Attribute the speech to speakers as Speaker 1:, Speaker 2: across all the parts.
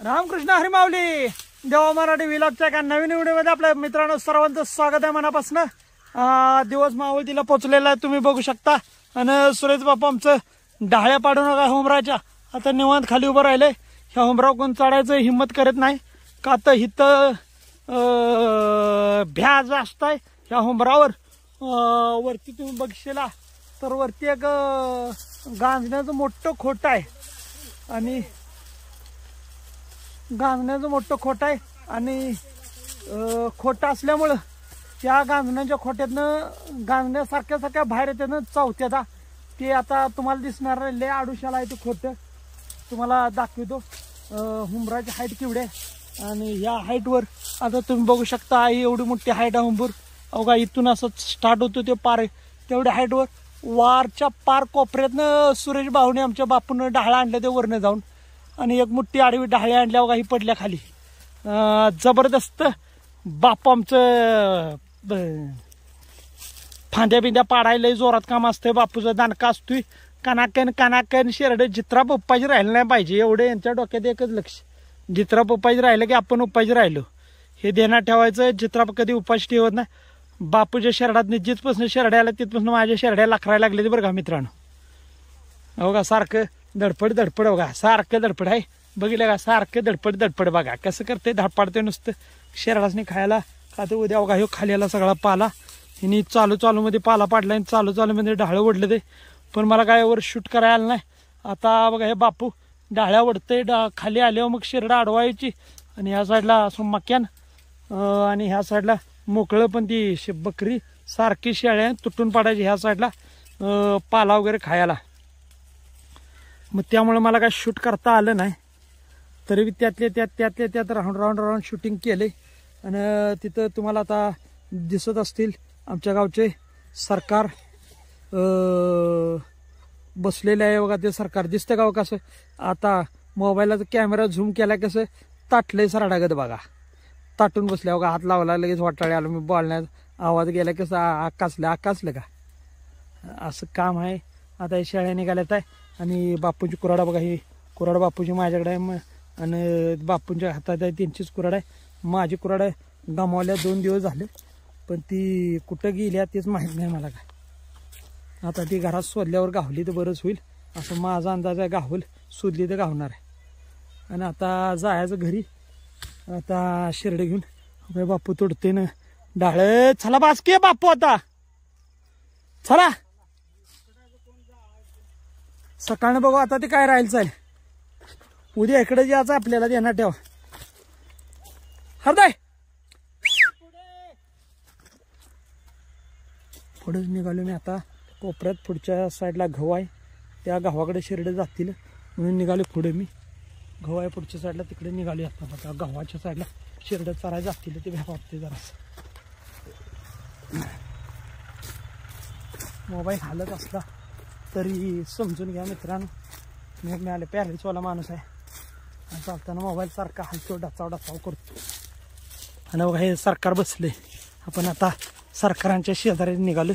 Speaker 1: रामकृष्ण हरी माऊली. देवा मराठी व्लॉगच्या एका नवीन व्हिडिओमध्ये आपल्या मित्रांनो सर्वांचं स्वागत आहे मनापासून. दिवस मावळतीला पोचलेला आहे तुम्ही बघू शकता. आणि सुरेश बापू आमचं डाळ्या पाडून नका होमराच्या आता निवांत खाली उभं राहिले. ह्या होमराव कोण चढायचं हिंमत करत नाही का तर इथं भ्या जास्त आहे ह्या होमरावर. वरती तुम्ही बघशीला तर वरती एक गांजण्याचं मोठं खोट आहे आणि गांजण्याचं मोठं खोट आहे आणि खोटं असल्यामुळं त्या गांजण्याच्या खोट्यातनं गांजण्यासारख्या बाहेर येते चावत्याचा. ते आता तुम्हाला दिसणार लय आडुशाला आहे ते खोटं तुम्हाला दाखवतो. हुंबराची हाईट केवढी आहे आणि ह्या हाईटवर आता तुम्ही बघू शकता एवढी मोठी हाईट आहे हुंबूर. अवघा इथून असं स्टार्ट होतो ते पार तेवढ्या हाईटवर वारच्या पार कोपऱ्यातनं सुरेश भाऊने आमच्या बापून ढाळा आणलं ते वरनं जाऊन आणि एक मोठी आडवी ढाळी आणल्या बघा ही पडल्या खाली. जबरदस्त बापू आमचं फांद्या बिंद्या पाडायला जोरात काम असतंय. बापूचा दानका असतोय कानाकन शेरडे जित्रा पप्पाची राहिलं नाही पाहिजे एवढे यांच्या डोक्यात एकच लक्ष. जित्रा पप्पाची राहिलं की आपण उपाशी राहिलो हे ध्यानात ठेवायचं. जित्रा कधी उपाशी ठेवत नाही. बापूच्या शेरडात जिथपासून शेरड्याला तिथपासून माझ्या शेरड्या लाकरायला लागले ते बरं का मित्रांनो. हो का सारखं धडपड बघा सारखं धडपड आहे बघितलं का सारखं धडपड बघा कसं करते धडपाडते नुसतं शेरडासनी खायला का ते उद्या बघा ह्यो खाली आला सगळा पाला. हिनी चालू मध्ये पाला पाडला आणि चालू मध्ये ढाळं ओढलं ते पण मला काय वर शूट करायला आलं नाही. आता बघा हे बापू डाळ्या ओढते खाली आल्यावर मग शेरडा अडवायची आणि ह्या साईडला असं मक्यान आणि ह्या साईडला मोकळं पण ती बकरी सारखी शेळ्या तुटून पाडायची ह्या साईडला पाला वगैरे खायला. मग त्यामुळे मला काय शूट करता आलं नाही तरी त्यातल्या त्यात राऊंड शूटिंग केले. आणि तिथं तुम्हाला आता दिसत असतील आमच्या गावचे सरकार बसलेले आहे बघा. ते सरकार दिसतं का कसं आता मोबाईलचा कॅमेरा झूम केला कसं ताटलंय सरडागत बघा ताटून बसल्या बघा. हात लावला लगेच वाटाळे आलो मी बोलण्यात आवाज गेला कसं आकासलं का असं काम आहे. आता हे शेळ्या निघाल्यात आहे आणि बापूंची कुराडा बघा ही कुराड बापूची माझ्याकडे आहे आणि बापूंच्या हातात आहे त्यांचीच कुराड आहे. माझी कुराड गमावल्या 2 दिवस झाले पण ती कुठं गेल्या तेच माहीत नाही मला काय. आता ती घरात शोधल्यावर गावली तर बरंच होईल असं माझा अंदाज आहे. गावल शोधली तर गावणार आहे. आणि आता जायचं घरी आता शिरडे घेऊन बापू तोडते ना डाळ. चला बासकी बापू आता चला सकाळनं बघू आता ते काय राहील चालेल. उद्या इकडे यायचं आपल्याला देणार ठेवा हरदाय पुढेच निघालो मी आता. कोपऱ्यात पुढच्या साईडला गहू आहे त्या गव्हाकडे शिरडे जातील म्हणून निघाले पुढे मी. गहू आहे पुढच्या साईडला तिकडे निघाले आता बघा. गव्हाच्या साईडला शिरडे चरायला जातील ते वाटते जरा. मोबाईल हालत असला तरी समजून घ्या मित्रांनो. मी मिळाले पॅरेंट्सवाला माणूस आहे चालताना मोबाईल सारखा हलतो डचाव करतो. आणि बघा हे सरकार बसले आपण आता सरकारांच्या शेजारी निघालो.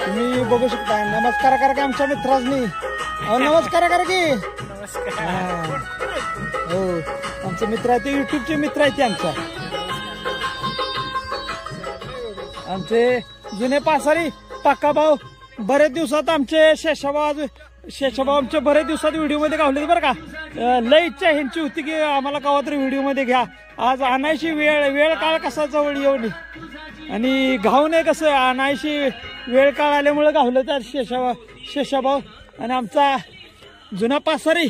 Speaker 1: तुम्ही बघू शकता. नमस्कार करा की आमच्या मित्रांनी. नमस्कार करा की. हो आमचे मित्र आहे ते युट्यूबचे मित्र आहेत ते आमचे जुने पासारी पक्का भाऊ. बरेच दिवसात आमचे शेषाभाऊ आमच्या बरेच दिवसात व्हिडिओमध्ये गावले बरं का. लय इच्छा ह्यांची होती की आम्हाला गावा तरी व्हिडिओमध्ये घ्या. आज आणायची वेळ काळ कसा जवळ येऊन आणि घाऊ नये कसं आणायची वेळ काळ आल्यामुळे गावलं तर शेषाभाऊ. आणि आमचा जुना पासारी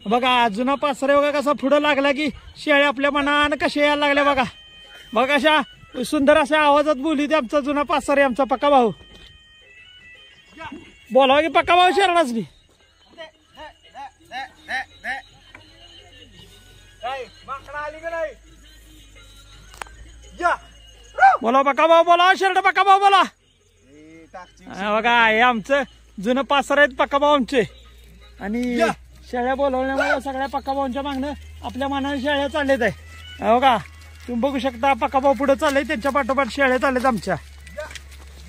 Speaker 1: बघा जुना पासारी बघा कसा पुढं लागला की शेळ्या आपल्या मनानं कशा यायला लागल्या बघा. बघा अशा सुंदर अशा आवाजात बोलली ते आमचा जुना पासारी आमचा पक्का भाऊ. बोलावा की पक्का भाऊ शरणाच नाही बोला पक्का भाऊ बोला शेरड पक्का भाऊ बोला. बघा हे आमचं जुनं पासर आहेत पक्काभाऊ आमचे आणि शेळ्या बोलवण्यामुळे सगळ्या पक्काभाऊंच्या मागणं आपल्या मनाने शेळ्या चाललेत आहे बघा तुम्ही बघू शकता पक्काभाऊ पुढे चालले त्यांच्या पाठोपाठ शेळ्या चाललेत आमच्या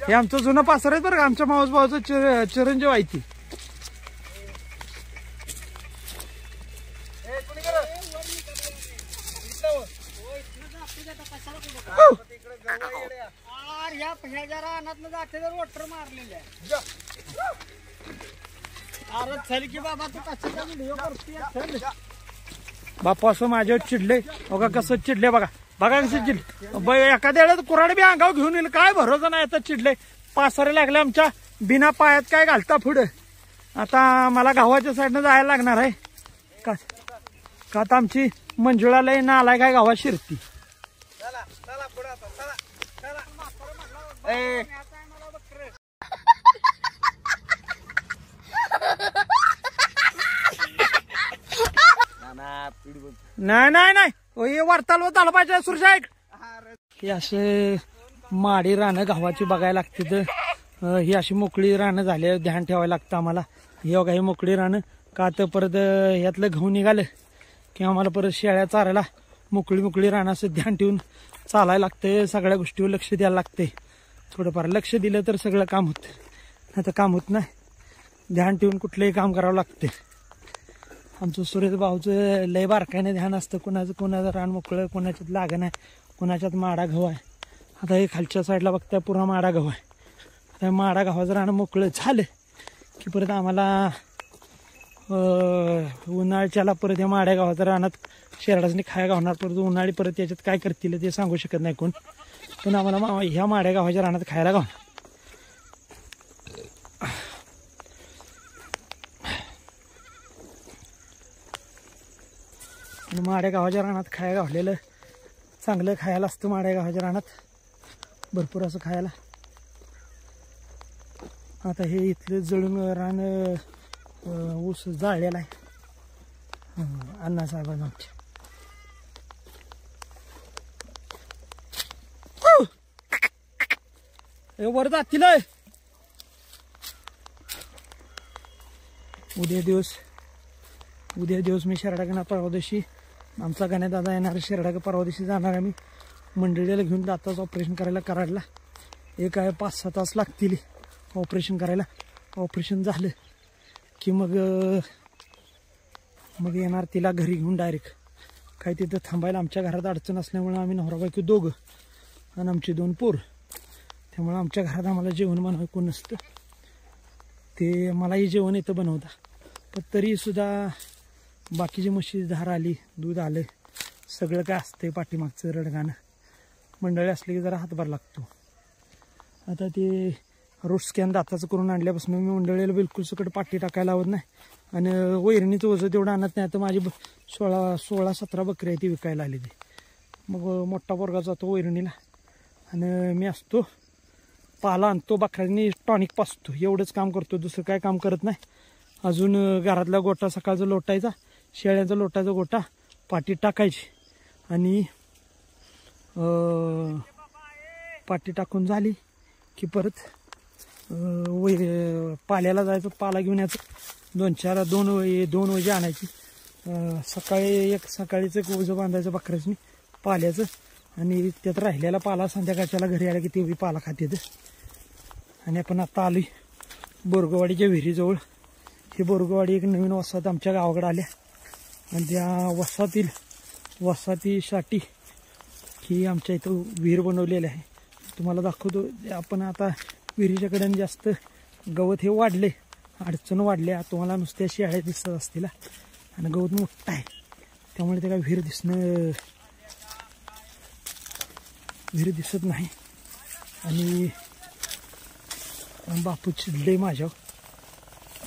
Speaker 1: हे आमचं जुनं पासर आहेत बरं का आमच्या माऊस भाऊचं चिरंजीव आहे ती बापू असं माझ्यावर चिडले बघा कसं चिडले बघा बघा कसं चिडले एखाद्या वेळेस कुऱ्हाड बी अंगावर घेऊन येईल काय भरोसा नाही आता चिडले पासारे लागले आमच्या बिना पायात काय घालता पुढे आता मला गावाच्या साईडनं जायला लागणार आहे का आता आमची मंजुळाला ना आलाय काय गावात शिरती नाही नाही नाही वार्ताल आलं पाहिजे सुरशाईक हे असे माडी रानं गावाची बघायला लागते तर ही अशी मोकळी रानं झाले ध्यान ठेवायला लागतं आम्हाला हे बघा ही मोकळी रानं का तर परत यातलं गहू निघालं की आम्हाला परत शेळ्या चारायला मोकळी रानं असं ध्यान ठेवून चालायला लागतंय सगळ्या गोष्टीवर लक्ष द्यायला लागतंय थोडंफार लक्ष दिलं तर सगळं काम होतं नाही तर काम होत नाही ध्यान ठेवून कुठलंही काम करावं लागते आमचं सुरेश भाऊचं लय बारकाईने ध्यान असतं कोणाचं रान मोकळं कोणाच्यात लागण आहे कोणाच्यात माडा गहू आहे आता हे खालच्या साईडला बघताय पुरा माडा गहू आहे आता माडा गव्हाचं रान मोकळं झालं की परत आम्हाला उन्हाळ्याला परत या माड्या गावाचं रानात शेरडासनी खाया गावणार परत उन्हाळी परत याच्यात काय करतील ते सांगू शकत नाही कोण पण आम्हाला ह्या माड्या गावाच्या रानात खायला गावणार आणि माड्या गावाच्या रानात खाया गावलेलं चांगलं खायला असतं माड्या गावाच्या रानात भरपूर असं खायला आता हे इथलं जळून रान ऊस जाळलेला आहे अण्णासाहेबांना आमच्या वर जातील उद्या दिवस मी शेरडा परवा दिवशी आमचा गाण्या दादा येणार शेरडा परवा दिवशी जाणार आम्ही मंडळीला घेऊन दाताचं ऑपरेशन करायला एक आहे 5-6 तास लागतील ऑपरेशन करायला ऑपरेशन झालं की मग येणार तिला घरी घेऊन डायरेक्ट काय तिथं थांबायला आमच्या घरात अडचण असल्यामुळे आम्ही नवरा बायको दोघं आणि आमची 2 पोर त्यामुळे आमच्या घरात आम्हाला जेवण बनवायला कोण नसतं ते मलाही जेवण येतं बनवता पण तरीसुद्धा बाकीची म्हशी धार आली दूध आलं सगळं काय असतंय पाठीमागचं रडगाणं मंडळी असले की जरा हातभार लागतो आता ते रोड स्कॅन दाताचं करून आणल्यापासून मी मंडळीला बिलकुल सकट पाठी टाकायला लावत नाही आणि वैरणीचं वजन तेवढं आणत नाही तर माझी 16-17 बकरी आहे ती विकायला आली ती मग मोठा पोरगा जातो वैरणीला आणि मी असतो पाला आणतो बकऱ्यांनी टॉनिक पाचतो एवढंच काम करतो दुसरं काय काम करत नाही अजून घरातला गोटा सकाळचा लोटायचा शेळ्यांचा लोटायचा गोटा पाठी टाकायची आणि पाठी टाकून झाली की परत पाल्याला जायचं पाला घेऊन यायचं 2 वजे आणायची सकाळीच एक ओझं बांधायचं बकऱ्याचं पाल्याचं आणि त्यात राहिलेला पाला संध्याकाळच्याला घरी आला की ते बी पाला खात येतं आणि आपण आता आली बोरगवाडीच्या विहिरीजवळ ही बोरगवाडी एक नवीन वसाहत आमच्या गावाकडे आल्या आणि त्या वसाहतीसाठी ही आमच्या इथं विहीर बनवलेली आहे तुम्हाला दाखवतो आपण आता विहिरीच्या कडेने जास्त गवत हे वाढले अडचण वाढल्या तुम्हाला नुसत्या शेळ्या दिसत असतील आणि गवत मोठं आहे त्यामुळे त्याला विहीर दिसत नाही आणि बापू चिडले माझ्यावर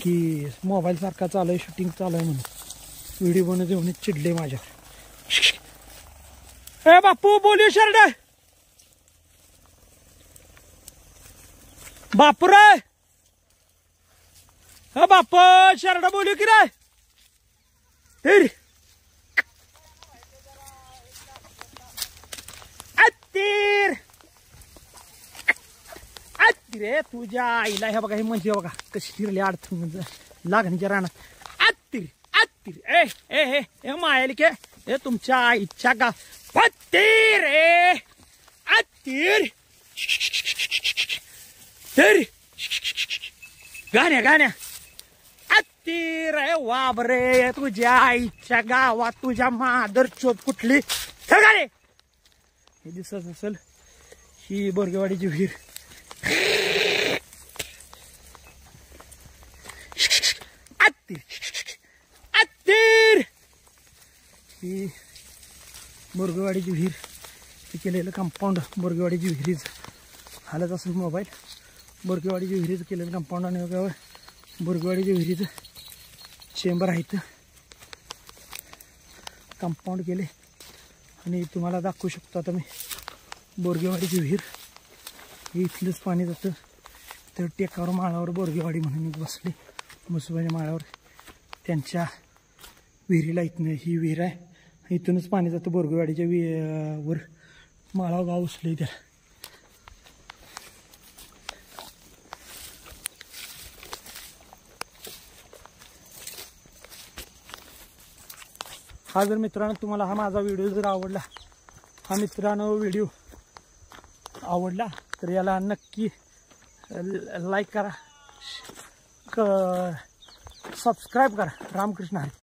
Speaker 1: की मोबाईल सारखा चालू आहे शूटिंग चालू आहे म्हणून व्हिडिओ बनवते म्हणून चिडले माझ्यावर ए बापू बोलियो शेरडा बापू रे बाप शेरडा बोलियो की रे आत्ती रे तुझ्या आईला हे बघा, हे म्हणजे बघा कशी फिरली अडथून म्हणजे लागणीच्या रानात आत्ती आत्ती ए ए हे ए मायाली के हे तुमच्या आईच्या गा पत्ती रे आत्ती तर गाण्या गाण्या आत्ती रे वाबरे तुझ्या आईच्या गावात तुझ्या मादर चोप कुठली चल गाणे हे दिसत असेल ही बोरगेवाडीची विहीर आत्तीर आत्तीर ही बोरगेवाडीची विहीर हे केलेलं कंपाऊंड बोरगेवाडीची विहिरीच हालत असेल मोबाईल बोरगेवाडीची विहिरीचं केलेलं कंपाऊंड आणि बोरगेवाडीच्या विहिरीचं चेंबर आहेत कंपाऊंड केले आणि तुम्हाला दाखवू शकतो आता मी बोरगेवाडीची विहीर हे इथलंच पाणी जातं तर टेकावर माळावर बोरगेवाडी म्हणून बसले मुसबाच्या माळावर त्यांच्या विहिरीला इथनं ही विहीर आहे इथूनच पाणी जातं बोरगेवाडीच्या वर माळावर गाव उचले त्याला हा जर मित्रांनो तुम्हाला हा माझा व्हिडिओ जर आवडला हा मित्रांनो व्हिडिओ आवडला तर याला नक्की लाईक करा सबस्क्राईब करा रामकृष्ण हरी.